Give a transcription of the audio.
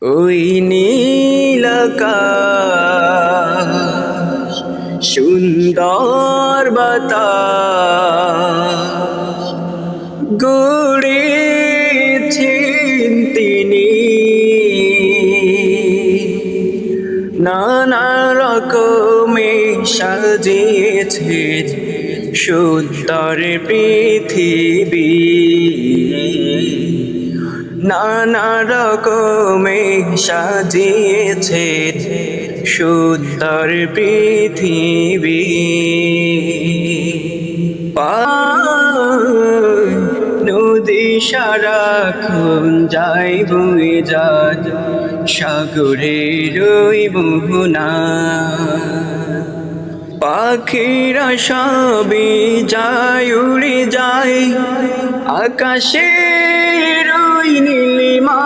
ওই নীল আকাশ সুন্দর বাতাস গড়েছেন তিনি নানা রকমে সাজিয়েছেন সুন্দর পৃথিবী নানা রকমে সাজিয়েছেন সুন্দর পৃথিবী নদী সারাক্ষণ যাই বয়ে যায় সাগরের ওই মোহনা পাখিরা সবই যায় উড়ে যায় আকাশের ওই নীলিমা